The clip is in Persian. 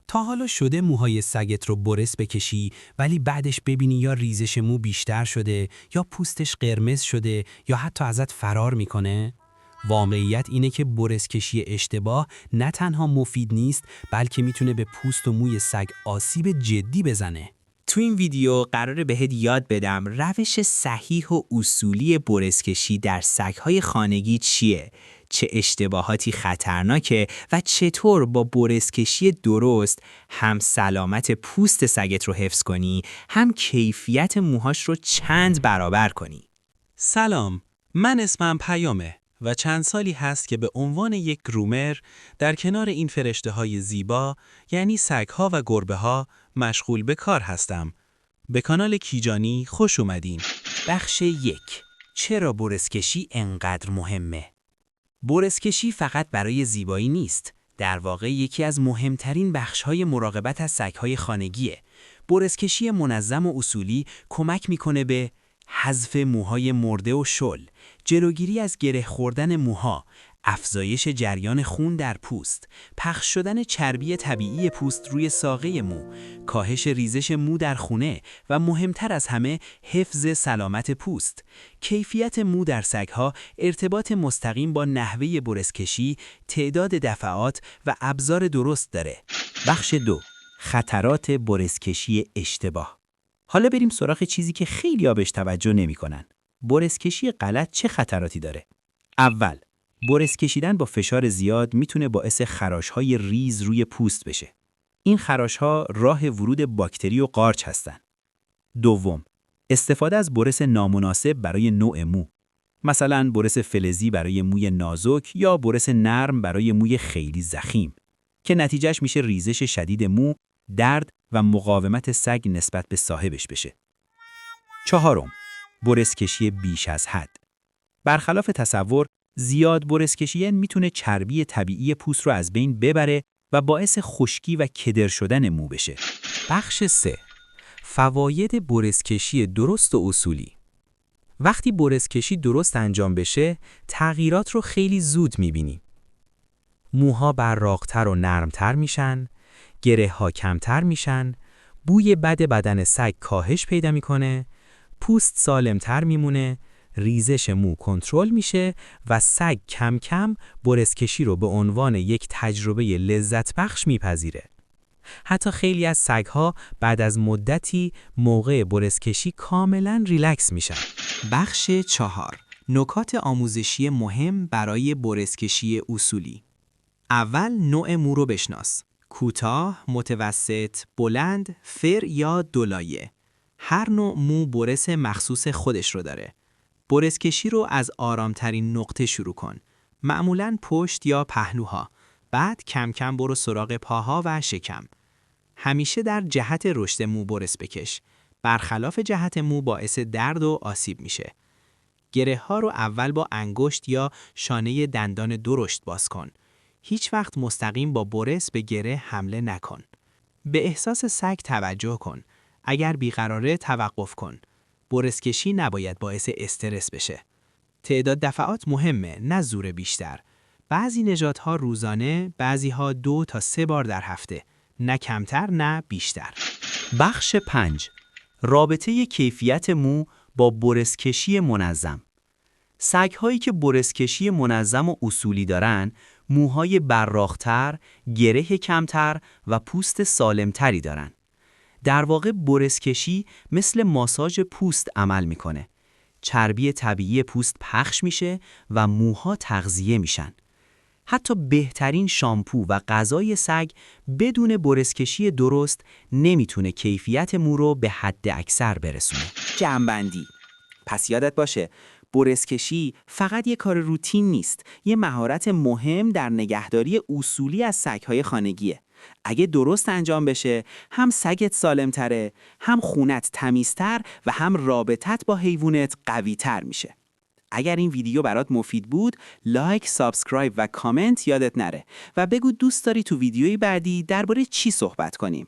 تا حالا شده موهای سگت رو برس بکشی ولی بعدش ببینی یا ریزش مو بیشتر شده یا پوستش قرمز شده یا حتی ازت فرار میکنه؟ واقعیت اینه که برس کشی اشتباه نه تنها مفید نیست بلکه میتونه به پوست و موی سگ آسیب جدی بزنه. تو این ویدیو قراره بهت یاد بدم روش صحیح و اصولی برسکشی در سگ‌های خانگی چیه، چه اشتباهاتی خطرناکه و چطور با برسکشی درست هم سلامت پوست سگت رو حفظ کنی، هم کیفیت موهاش رو چند برابر کنی. سلام، من اسمم پیامه و چند سالی هست که به عنوان یک گرومر در کنار این فرشته‌های زیبا یعنی سگ‌ها و گربه‌ها مشغول به کار هستم. به کانال کیجانی خوش اومدین. بخش 1. چرا برسکشی انقدر مهمه؟ برسکشی فقط برای زیبایی نیست. در واقع یکی از مهمترین بخش‌های مراقبت از سگ‌های خانگیه. برسکشی منظم و اصولی کمک میکنه به حذف موهای مرده و شل، جلوگیری از گره خوردن موها، افزایش جریان خون در پوست، پخش شدن چربی طبیعی پوست روی ساقه مو، کاهش ریزش مو در خونه و مهمتر از همه حفظ سلامت پوست. کیفیت مو در سگ‌ها ارتباط مستقیم با نحوه برسکشی، تعداد دفعات و ابزار درست داره. بخش 2. خطرات برسکشی اشتباه. حالا بریم سراغ چیزی که خیلی‌ها بهش توجه نمی‌کنن. برسکشی غلط چه خطراتی داره؟ اول، برس کشیدن با فشار زیاد میتونه باعث خراش‌های ریز روی پوست بشه. این خراش‌ها راه ورود باکتری و قارچ هستن. دوم، استفاده از برس نامناسب برای نوع مو. مثلا برس فلزی برای موی نازک یا برس نرم برای موی خیلی ضخیم که نتیجهش میشه ریزش شدید مو، درد و مقاومت سگ نسبت به صاحبش بشه. چهارم، برس کشی بیش از حد. برخلاف تصور، زیاد برس کشیدن میتونه چربی طبیعی پوست رو از بین ببره و باعث خشکی و کدر شدن مو بشه. بخش 3. فواید برسکشی درست و اصولی. وقتی برسکشی درست انجام بشه، تغییرات رو خیلی زود میبینی. موها براق‌تر و نرمتر میشن، گره‌ها کمتر میشن، بوی بد بدن سگ کاهش پیدا میکنه، پوست سالمتر میمونه، ریزش مو کنترل میشه و سگ کم کم برسکشی رو به عنوان یک تجربه لذت بخش میپذیره. حتی خیلی از سگ‌ها بعد از مدتی موقع برسکشی کاملاً ریلکس میشن. بخش 4. نکات آموزشی مهم برای برسکشی اصولی. اول، نوع مو رو بشناس. کوتاه، متوسط، بلند، فر یا دولایه. هر نوع مو برس مخصوص خودش رو داره. برسکشی رو از آرامترین نقطه شروع کن. معمولاً پشت یا پهلوها. بعد کم کم برو سراغ پاها و شکم. همیشه در جهت رشد مو برس بکش. برخلاف جهت مو باعث درد و آسیب میشه. گره ها رو اول با انگشت یا شانه دندان درشت باز کن. هیچ وقت مستقیم با برس به گره حمله نکن. به احساس سگ توجه کن. اگر بیقراره توقف کن. برسکشی نباید باعث استرس بشه. تعداد دفعات مهمه، نه زور بیشتر. بعضی نژادها روزانه، بعضی ها 2 تا 3 بار در هفته. نه کمتر نه بیشتر. بخش 5. رابطه کیفیت مو با برسکشی منظم. سگ‌هایی که برسکشی منظم و اصولی دارن، موهای براق‌تر، گره کمتر و پوست سالمتری دارن. در واقع برسکشی مثل ماساژ پوست عمل میکنه. چربی طبیعی پوست پخش میشه و موها تغذیه میشن. حتی بهترین شامپو و غذای سگ بدون برسکشی درست نمیتونه کیفیت مو رو به حد اکثر برسونه. جمع‌بندی. پس یادت باشه، برسکشی فقط یه کار روتین نیست، یه مهارت مهم در نگهداری اصولی از سگ‌های خانگیه. اگه درست انجام بشه، هم سگت سالمتره، هم خونت تمیزتر و هم رابطت با حیوانت قوی‌تر میشه. اگر این ویدیو برات مفید بود، لایک، سابسکرایب و کامنت یادت نره و بگو دوست داری تو ویدیوی بعدی درباره چی صحبت کنیم.